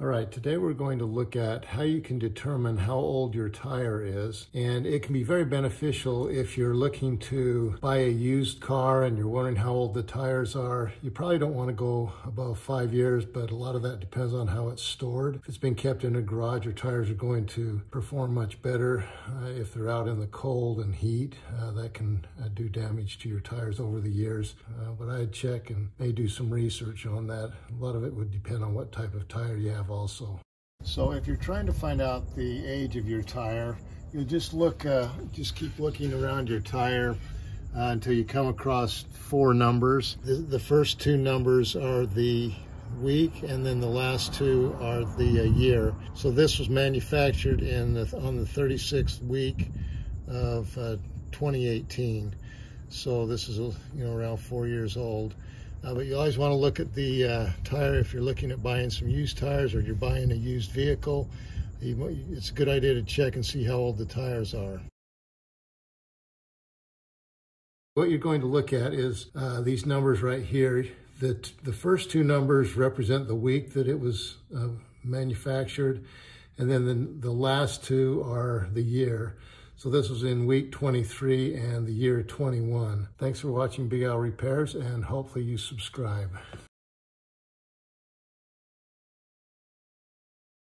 All right, today we're going to look at how you can determine how old your tire is. And it can be very beneficial if you're looking to buy a used car and you're wondering how old the tires are. You probably don't want to go above 5 years, but a lot of that depends on how it's stored. If it's been kept in a garage, your tires are going to perform much better. If they're out in the cold and heat, that can do damage to your tires over the years. But I'd check and may do some research on that. A lot of it would depend on what type of tire you have also. So if you're trying to find out the age of your tire, you'll just look, just keep looking around your tire until you come across 4 numbers. The first 2 numbers are the week, and then the last 2 are the year. So this was manufactured on the 36th week of 2018. So this is around 4 years old. But you always want to look at the tire if you're looking at buying some used tires or you're buying a used vehicle. It's a good idea to check and see how old the tires are. What you're going to look at is these numbers right here. The first 2 numbers represent the week that it was manufactured, and then the last 2 are the year. So this was in week 23 and the year 21. Thanks for watching Big Al Repairs, and hopefully you subscribe.